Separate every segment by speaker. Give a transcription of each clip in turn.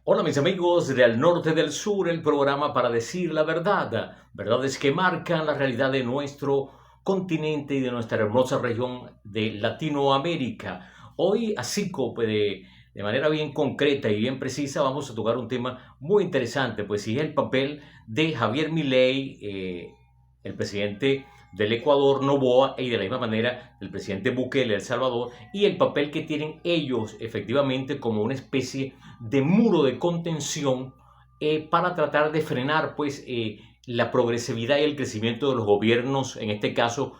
Speaker 1: Hola mis amigos del norte y del sur, el programa para decir la verdad, verdades que marcan la realidad de nuestro continente y de nuestra hermosa región de Latinoamérica. Hoy, así como de manera bien concreta y bien precisa, vamos a tocar un tema muy interesante, pues sí es el papel de Javier Milei, el presidente del Ecuador, Noboa, y de la misma manera el presidente Bukele, El Salvador, y el papel que tienen ellos efectivamente como una especie de muro de contención para tratar de frenar pues la progresividad y el crecimiento de los gobiernos, en este caso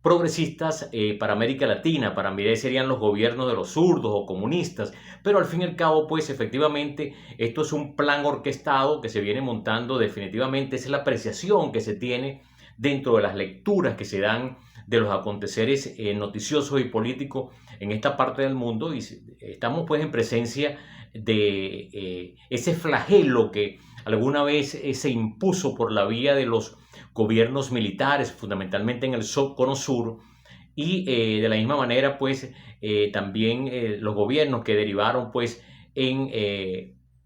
Speaker 1: progresistas para América Latina. Para mí serían los gobiernos de los zurdos o comunistas, pero al fin y al cabo pues efectivamente esto es un plan orquestado que se viene montando. Definitivamente esa es la apreciación que se tiene dentro de las lecturas que se dan de los aconteceres noticiosos y políticos en esta parte del mundo, y estamos pues en presencia de ese flagelo que alguna vez se impuso por la vía de los gobiernos militares, fundamentalmente en el cono sur, y de la misma manera pues también los gobiernos que derivaron pues en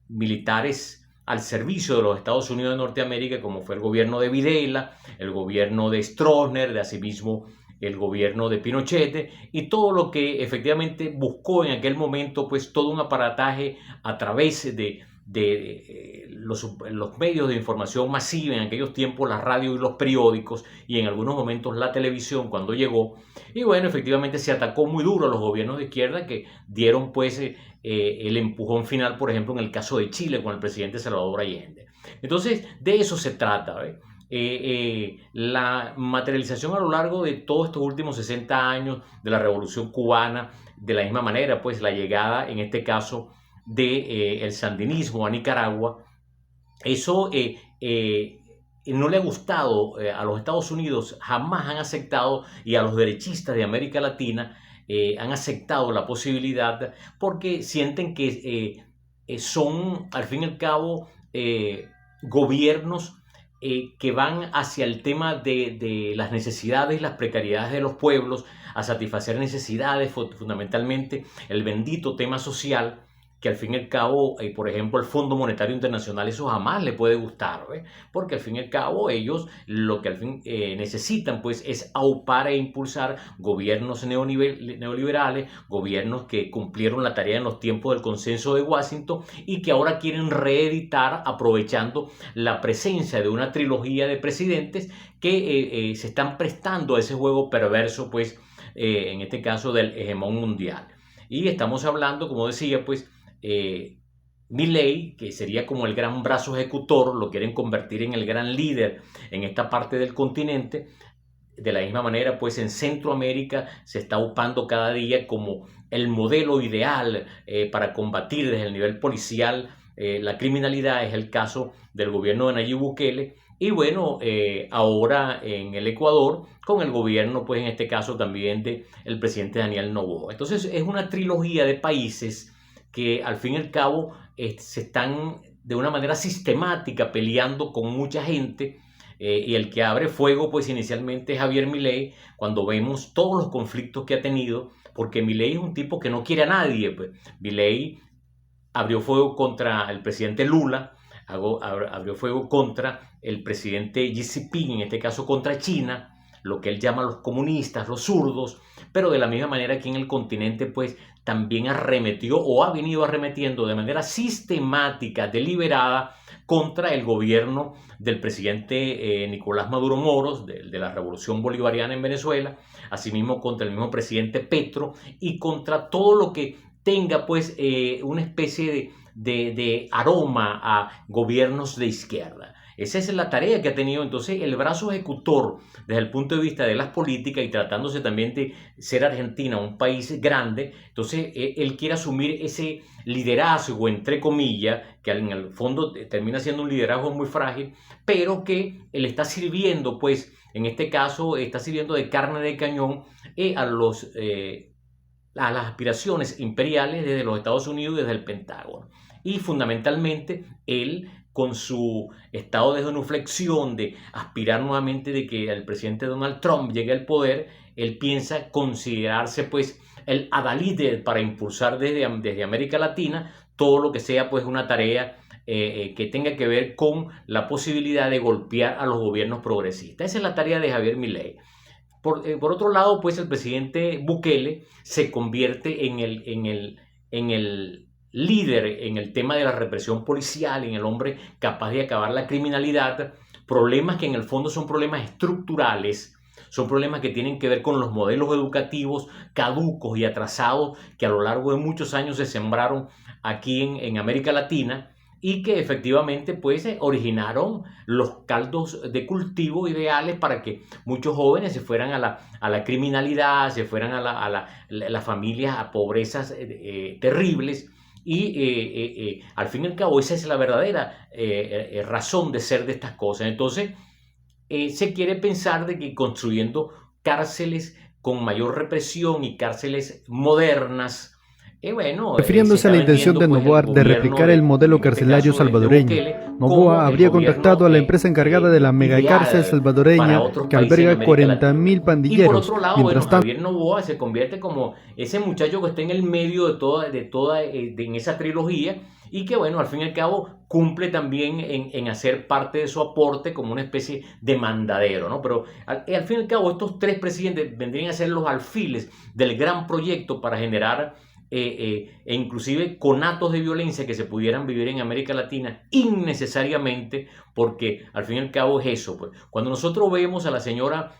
Speaker 1: militares al servicio de los Estados Unidos de Norteamérica, como fue el gobierno de Videla, el gobierno de Stroessner, de asimismo el gobierno de Pinochet, y todo lo que efectivamente buscó en aquel momento pues todo un aparataje a través de los medios de información masiva en aquellos tiempos, la radio y los periódicos, y en algunos momentos la televisión cuando llegó. Y bueno, efectivamente se atacó muy duro a los gobiernos de izquierda que dieron pues el empujón final, por ejemplo, en el caso de Chile con el presidente Salvador Allende. Entonces, de eso se trata, ¿eh? La materialización a lo largo de todos estos últimos 60 años de la Revolución Cubana, de la misma manera, pues la llegada, en este caso, de el sandinismo a Nicaragua, eso no le ha gustado a los Estados Unidos. Jamás han aceptado, y a los derechistas de América Latina han aceptado la posibilidad, porque sienten que son, al fin y al cabo, gobiernos que van hacia el tema de las necesidades, las precariedades de los pueblos, a satisfacer necesidades, fundamentalmente el bendito tema social, que al fin y al cabo, por ejemplo, el Fondo Monetario Internacional, eso jamás le puede gustar, ¿eh? Porque al fin y al cabo ellos lo que al fin necesitan pues es aupar e impulsar gobiernos neoliberales, gobiernos que cumplieron la tarea en los tiempos del consenso de Washington y que ahora quieren reeditar aprovechando la presencia de una trilogía de presidentes que se están prestando a ese juego perverso, pues en este caso del hegemón mundial. Y estamos hablando, como decía, pues Milei, que sería como el gran brazo ejecutor, lo quieren convertir en el gran líder en esta parte del continente. De la misma manera, pues en Centroamérica se está upando cada día como el modelo ideal para combatir desde el nivel policial la criminalidad. Es el caso del gobierno de Nayib Bukele. Y bueno, ahora en el Ecuador, con el gobierno, pues en este caso también del presidente Daniel Noboa. Entonces es una trilogía de países que al fin y al cabo se están de una manera sistemática peleando con mucha gente, y el que abre fuego pues inicialmente es Javier Milei, cuando vemos todos los conflictos que ha tenido, porque Milei es un tipo que no quiere a nadie. Pues Milei abrió fuego contra el presidente Lula, abrió fuego contra el presidente Xi Jinping, en este caso contra China, lo que él llama los comunistas, los zurdos, pero de la misma manera aquí en el continente pues también arremetió o ha venido arremetiendo de manera sistemática, deliberada, contra el gobierno del presidente Nicolás Maduro Moros, de la Revolución Bolivariana en Venezuela, asimismo contra el mismo presidente Petro y contra todo lo que tenga pues una especie de aroma a gobiernos de izquierda. Esa es la tarea que ha tenido entonces el brazo ejecutor desde el punto de vista de las políticas, y tratándose también de ser Argentina un país grande. Entonces él quiere asumir ese liderazgo, entre comillas, que en el fondo termina siendo un liderazgo muy frágil, pero que le está sirviendo, pues en este caso está sirviendo de carne de cañón a las aspiraciones imperiales desde los Estados Unidos, desde el Pentágono. Y fundamentalmente él, con su estado de genuflexión, de aspirar nuevamente de que el presidente Donald Trump llegue al poder, él piensa considerarse pues el adalid para impulsar desde América Latina todo lo que sea pues una tarea que tenga que ver con la posibilidad de golpear a los gobiernos progresistas. Esa es la tarea de Javier Milei. Por otro lado, pues el presidente Bukele se convierte en el líder en el tema de la represión policial, en el hombre capaz de acabar la criminalidad, problemas que en el fondo son problemas estructurales, son problemas que tienen que ver con los modelos educativos caducos y atrasados que a lo largo de muchos años se sembraron aquí en América Latina y que efectivamente pues originaron los caldos de cultivo ideales para que muchos jóvenes se fueran a la criminalidad, se fueran a las familias a pobrezas terribles. Y al fin y al cabo esa es la verdadera razón de ser de estas cosas. Entonces se quiere pensar de que construyendo cárceles con mayor represión y cárceles modernas, se
Speaker 2: Refiriéndose a
Speaker 1: está
Speaker 2: la intención de
Speaker 1: vendiendo pues el
Speaker 2: Noboa de
Speaker 1: gobierno
Speaker 2: replicar el modelo
Speaker 1: en este
Speaker 2: carcelario
Speaker 1: caso de
Speaker 2: salvadoreño,
Speaker 1: Bukele, como
Speaker 2: Noboa
Speaker 1: el
Speaker 2: habría
Speaker 1: gobierno
Speaker 2: contactado a la empresa encargada de la megacárcel
Speaker 1: ideal para
Speaker 2: salvadoreña
Speaker 1: otros
Speaker 2: que
Speaker 1: países en
Speaker 2: alberga
Speaker 1: América Latina.
Speaker 2: 40.000
Speaker 1: Y por
Speaker 2: pandilleros.
Speaker 1: otro lado,
Speaker 2: Mientras tanto,
Speaker 1: Javier Noboa se convierte como ese muchacho que está en el medio en esa trilogía y que, al fin y al cabo, cumple también en hacer parte de su aporte como una especie de mandadero, ¿no? Pero al fin y al cabo, estos tres presidentes vendrían a ser los alfiles del gran proyecto para generar e inclusive conatos de violencia que se pudieran vivir en América Latina innecesariamente, porque al fin y al cabo es eso, pues. Cuando nosotros vemos a la señora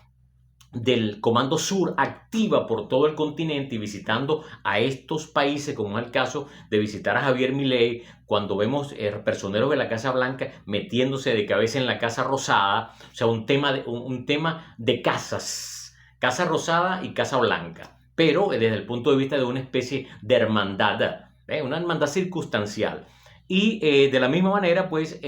Speaker 1: del Comando Sur activa por todo el continente y visitando a estos países, como es el caso de visitar a Javier Milei, cuando vemos personeros de la Casa Blanca metiéndose de cabeza en la Casa Rosada, o sea, un tema de casas, Casa Rosada y Casa Blanca, pero desde el punto de vista de una especie de hermandad, una hermandad circunstancial. Y de la misma manera, pues,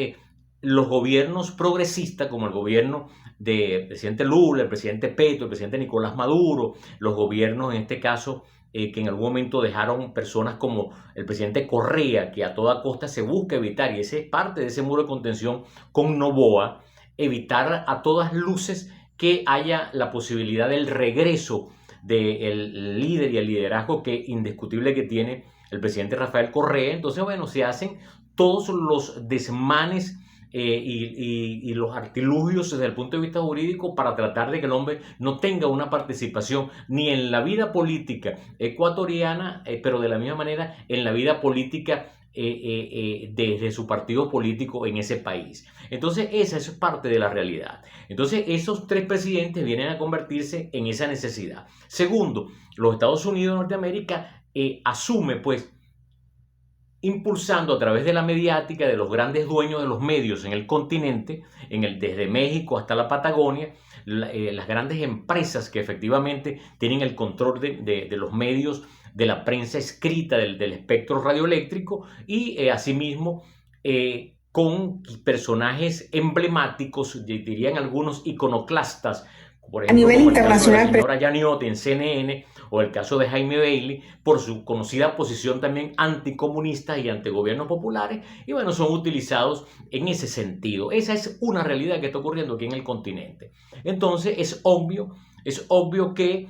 Speaker 1: los gobiernos progresistas, como el gobierno del presidente Lula, el presidente Petro, el presidente Nicolás Maduro, los gobiernos en este caso que en algún momento dejaron personas como el presidente Correa, que a toda costa se busca evitar, y ese es parte de ese muro de contención con Noboa, evitar a todas luces que haya la posibilidad del regreso del líder y el liderazgo que indiscutible que tiene el presidente Rafael Correa. Entonces, se hacen todos los desmanes y los artilugios desde el punto de vista jurídico para tratar de que el hombre no tenga una participación ni en la vida política ecuatoriana, pero de la misma manera en la vida política desde su partido político en ese país. Entonces esa es parte de la realidad. Entonces esos tres presidentes vienen a convertirse en esa necesidad. Segundo, los Estados Unidos de Norteamérica asume pues impulsando a través de la mediática de los grandes dueños de los medios en el continente, desde México hasta la Patagonia, las grandes empresas que efectivamente tienen el control de los medios, de la prensa escrita, del espectro radioeléctrico y asimismo con personajes emblemáticos, dirían algunos iconoclastas, por ejemplo, como el caso de la señora Yaniotti en CNN o el caso de Jaime Bailey, por su conocida posición también anticomunista y antigobiernos populares, y son utilizados en ese sentido. Esa es una realidad que está ocurriendo aquí en el continente. Entonces es obvio que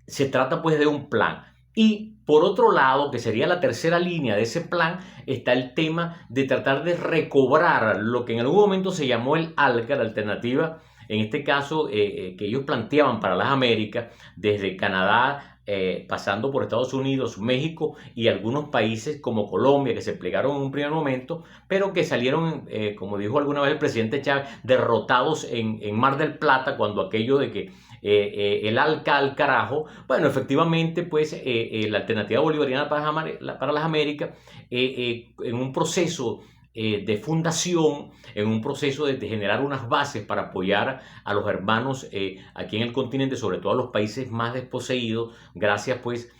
Speaker 1: se trata pues de un plan. Y por otro lado, que sería la tercera línea de ese plan, está el tema de tratar de recobrar lo que en algún momento se llamó el ALCA, la alternativa, en este caso que ellos planteaban para las Américas, desde Canadá, pasando por Estados Unidos, México y algunos países como Colombia, que se plegaron en un primer momento, pero que salieron, como dijo alguna vez el presidente Chávez, derrotados en Mar del Plata, cuando aquello de que el ALCA al carajo. Efectivamente, pues la alternativa bolivariana para las Américas, en un proceso de fundación, en un proceso de generar unas bases para apoyar a los hermanos aquí en el continente, sobre todo a los países más desposeídos, gracias pues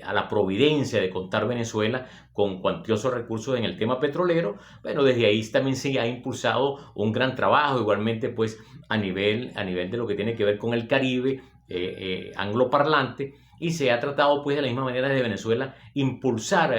Speaker 1: a la providencia de contar Venezuela con cuantiosos recursos en el tema petrolero. Desde ahí también se ha impulsado un gran trabajo, igualmente pues a nivel de lo que tiene que ver con el Caribe angloparlante, y se ha tratado pues de la misma manera desde Venezuela impulsar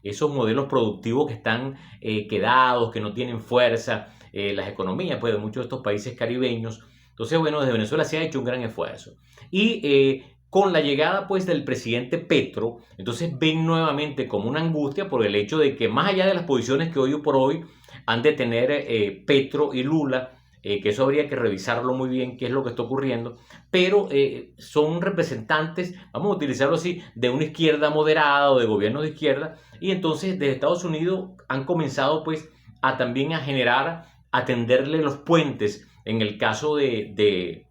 Speaker 1: esos modelos productivos que están quedados, que no tienen fuerza, las economías pues de muchos de estos países caribeños. Entonces desde Venezuela se ha hecho un gran esfuerzo y con la llegada pues del presidente Petro, entonces ven nuevamente como una angustia por el hecho de que más allá de las posiciones que hoy por hoy han de tener Petro y Lula, que eso habría que revisarlo muy bien, qué es lo que está ocurriendo, pero son representantes, vamos a utilizarlo así, de una izquierda moderada o de gobierno de izquierda, y entonces desde Estados Unidos han comenzado pues a también a generar, a tenderle los puentes, en el caso de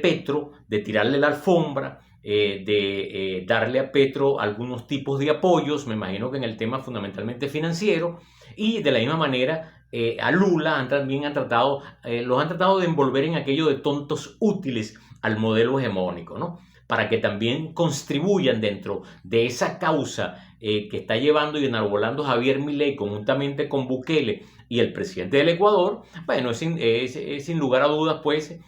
Speaker 1: Petro, de tirarle la alfombra, de darle a Petro algunos tipos de apoyos, me imagino que en el tema fundamentalmente financiero, y de la misma manera a Lula también los han tratado de envolver en aquello de tontos útiles al modelo hegemónico, ¿no? Para que también contribuyan dentro de esa causa que está llevando y enarbolando Javier Milei conjuntamente con Bukele y el presidente del Ecuador. Bueno, es sin lugar a dudas pues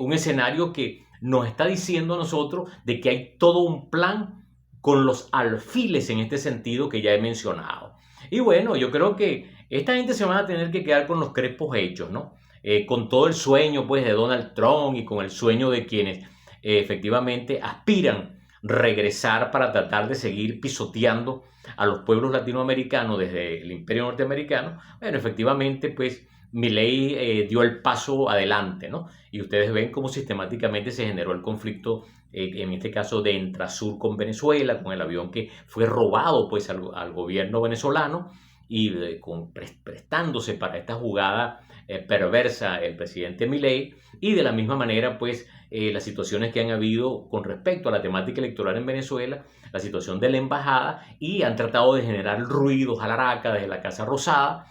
Speaker 1: un escenario que nos está diciendo a nosotros de que hay todo un plan con los alfiles en este sentido que ya he mencionado. Y bueno, yo creo que esta gente se van a tener que quedar con los crespos hechos, ¿no? Con todo el sueño pues de Donald Trump y con el sueño de quienes efectivamente aspiran regresar para tratar de seguir pisoteando a los pueblos latinoamericanos desde el imperio norteamericano. Bueno, efectivamente pues Milei dio el paso adelante, ¿no? Y ustedes ven cómo sistemáticamente se generó el conflicto, en este caso de Entrasur con Venezuela, con el avión que fue robado pues al gobierno venezolano y prestándose para esta jugada perversa el presidente Milei, y de la misma manera pues las situaciones que han habido con respecto a la temática electoral en Venezuela, la situación de la embajada, y han tratado de generar ruidos, jararaca desde la Casa Rosada,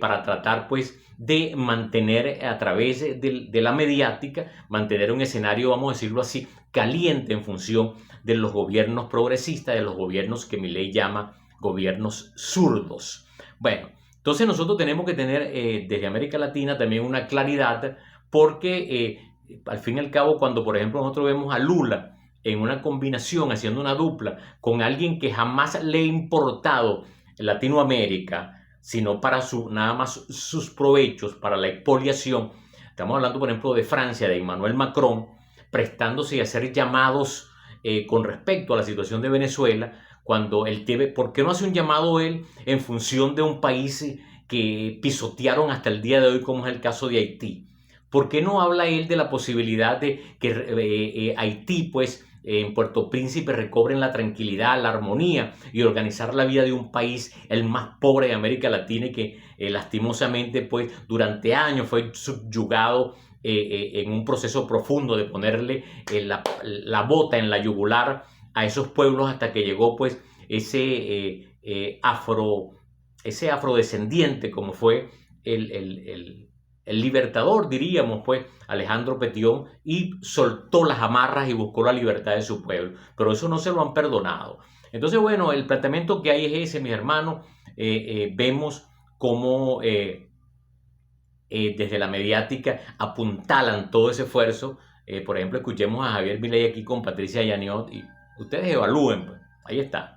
Speaker 1: para tratar pues de mantener a través de la mediática, mantener un escenario, vamos a decirlo así, caliente en función de los gobiernos progresistas, de los gobiernos que Milei llama gobiernos zurdos. Bueno, entonces nosotros tenemos que tener desde América Latina también una claridad, porque al fin y al cabo cuando por ejemplo nosotros vemos a Lula en una combinación, haciendo una dupla con alguien que jamás le ha importado Latinoamérica, sino para nada más sus provechos, para la expoliación. Estamos hablando, por ejemplo, de Francia, de Emmanuel Macron, prestándose a hacer llamados con respecto a la situación de Venezuela, cuando él debe, ¿por qué no hace un llamado él en función de un país que pisotearon hasta el día de hoy, como es el caso de Haití? ¿Por qué no habla él de la posibilidad de que Haití, pues, en Puerto Príncipe recobren la tranquilidad, la armonía y organizar la vida de un país el más pobre de América Latina y que lastimosamente pues durante años fue subyugado en un proceso profundo de ponerle la bota en la yugular a esos pueblos hasta que llegó pues ese afrodescendiente como fue el libertador, diríamos, pues, Alejandro Petión, y soltó las amarras y buscó la libertad de su pueblo. Pero eso no se lo han perdonado. Entonces, bueno, el planteamiento que hay es ese, mis hermanos. Vemos cómo desde la mediática apuntalan todo ese esfuerzo. Por ejemplo, escuchemos a Javier Milei aquí con Patricia Yaniot y ustedes evalúen, pues. Ahí está.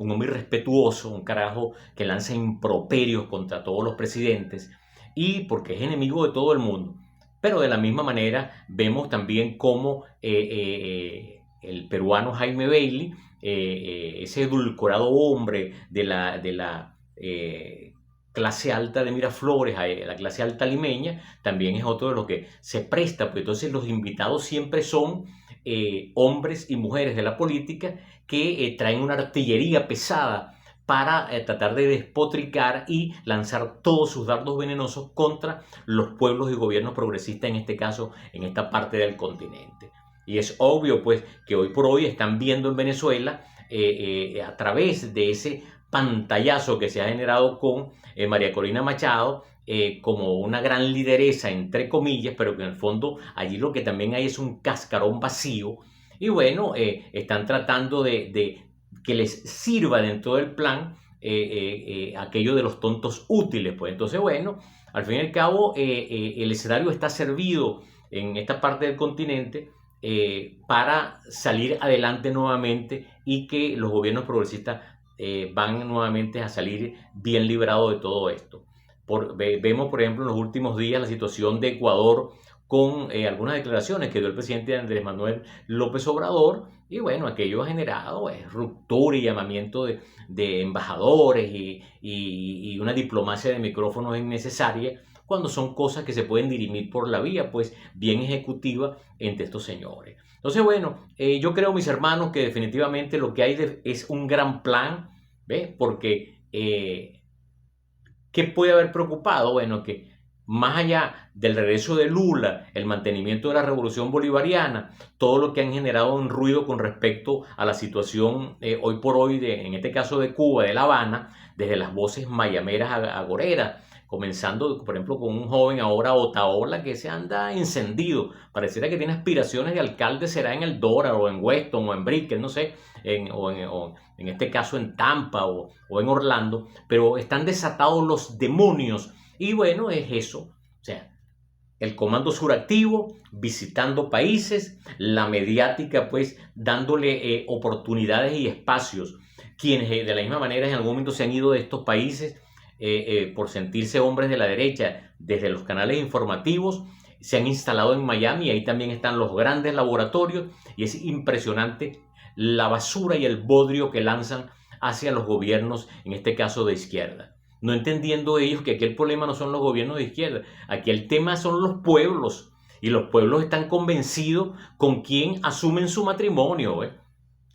Speaker 1: Un hombre irrespetuoso, un carajo que lanza improperios contra todos los presidentes y porque es enemigo de todo el mundo. Pero de la misma manera vemos también cómo el peruano Jaime Bailey, ese edulcorado hombre de la clase alta de Miraflores, la clase alta limeña, también es otro de los que se presta, pues entonces los invitados siempre son hombres y mujeres de la política que traen una artillería pesada para tratar de despotricar y lanzar todos sus dardos venenosos contra los pueblos y gobiernos progresistas, en este caso, en esta parte del continente. Y es obvio, pues, que hoy por hoy están viendo en Venezuela, a través de ese pantallazo que se ha generado con María Corina Machado, como una gran lideresa, entre comillas, pero que en el fondo allí lo que también hay es un cascarón vacío. Y bueno, están tratando de que les sirva dentro del plan aquello de los tontos útiles. Pues entonces, bueno, al fin y al cabo, el escenario está servido en esta parte del continente para salir adelante nuevamente y que los gobiernos progresistas van nuevamente a salir bien librados de todo esto. Vemos, por ejemplo, en los últimos días la situación de Ecuador con algunas declaraciones que dio el presidente Andrés Manuel López Obrador, y bueno, aquello ha generado ruptura y llamamiento de embajadores y una diplomacia de micrófonos innecesaria, cuando son cosas que se pueden dirimir por la vía, pues, bien ejecutiva entre estos señores. Entonces, bueno, yo creo, mis hermanos, que definitivamente lo que hay es un gran plan, ¿ves? Porque, ¿qué puede haber preocupado? Bueno, que más allá del regreso de Lula, el mantenimiento de la revolución bolivariana, todo lo que han generado un ruido con respecto a la situación hoy por hoy, en este caso de Cuba, de La Habana, desde las voces mayameras agoreras, comenzando, por ejemplo, con un joven ahora, Otaola, que se anda encendido. Pareciera que tiene aspiraciones de alcalde, será en el Dora, o en Weston, o en Brickell, no sé, o en este caso en Tampa, o en Orlando, pero están desatados los demonios. Y bueno, es eso. O sea, el Comando Sur activo, visitando países, la mediática pues dándole oportunidades y espacios. Quienes de la misma manera en algún momento se han ido de estos países por sentirse hombres de la derecha desde los canales informativos, se han instalado en Miami, ahí también están los grandes laboratorios, y es impresionante la basura y el bodrio que lanzan hacia los gobiernos, en este caso de izquierda. No entendiendo ellos que aquí el problema no son los gobiernos de izquierda, aquí el tema son los pueblos, y los pueblos están convencidos con quién asumen su matrimonio.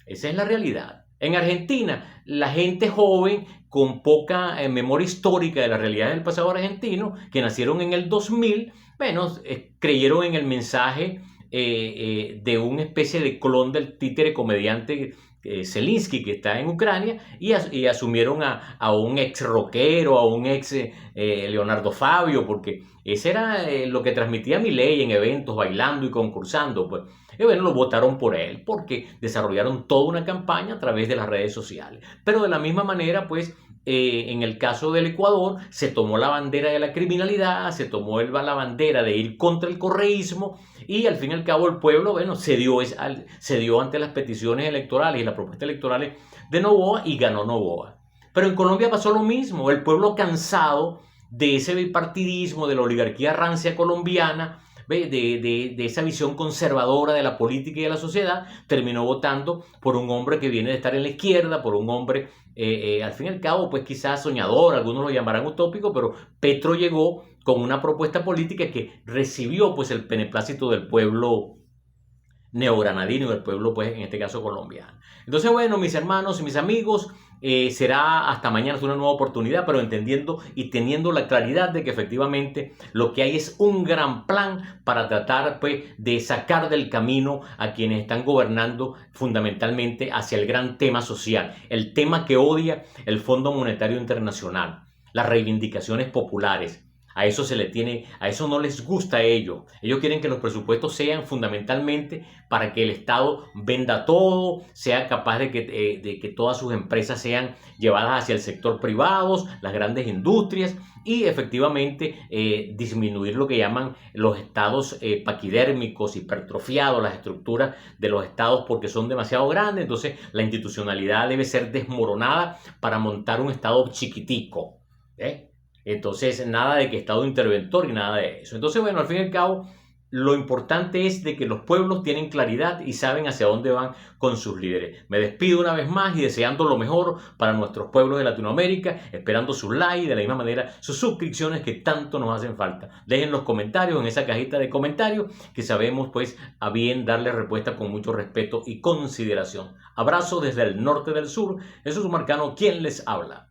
Speaker 1: Esa es la realidad. En Argentina, la gente joven con poca memoria histórica de la realidad del pasado argentino, que nacieron en el 2000, bueno, creyeron en el mensaje de una especie de clon del títere comediante Zelensky, que está en Ucrania, y asumieron a un ex rockero, a un ex Leonardo Fabio, porque ese era lo que transmitía Milei en eventos, bailando y concursando, pues. Y bueno, lo votaron por él, porque desarrollaron toda una campaña a través de las redes sociales. Pero de la misma manera, pues, en el caso del Ecuador, se tomó la bandera de la criminalidad, se tomó la bandera de ir contra el correísmo, y al fin y al cabo el pueblo, bueno, se dio ante las peticiones electorales y las propuestas electorales de Noboa, y ganó Noboa. Pero en Colombia pasó lo mismo. El pueblo, cansado de ese bipartidismo, de la oligarquía rancia colombiana, de esa visión conservadora de la política y de la sociedad, terminó votando por un hombre que viene de estar en la izquierda, por un hombre, al fin y al cabo, pues quizás soñador, algunos lo llamarán utópico, pero Petro llegó con una propuesta política que recibió pues el beneplácito del pueblo neogranadino, del pueblo, pues en este caso colombiano. Entonces, bueno, mis hermanos y mis amigos, será hasta mañana una nueva oportunidad, pero entendiendo y teniendo la claridad de que efectivamente lo que hay es un gran plan para tratar, pues, de sacar del camino a quienes están gobernando fundamentalmente hacia el gran tema social, el tema que odia el Fondo Monetario Internacional, las reivindicaciones populares. A eso a eso no les gusta a ellos. Ellos quieren que los presupuestos sean fundamentalmente para que el Estado venda todo, sea capaz de que todas sus empresas sean llevadas hacia el sector privado, las grandes industrias, y efectivamente disminuir lo que llaman los estados paquidérmicos, hipertrofiados, las estructuras de los estados, porque son demasiado grandes. Entonces la institucionalidad debe ser desmoronada para montar un estado chiquitico. Entonces, nada de que Estado interventor y nada de eso. Entonces, bueno, al fin y al cabo, lo importante es de que los pueblos tienen claridad y saben hacia dónde van con sus líderes. Me despido una vez más y deseando lo mejor para nuestros pueblos de Latinoamérica, esperando sus likes, de la misma manera sus suscripciones que tanto nos hacen falta. Dejen los comentarios en esa cajita de comentarios, que sabemos pues a bien darle respuesta con mucho respeto y consideración. Abrazo desde el norte del sur. Jesús Marcano, quien les habla.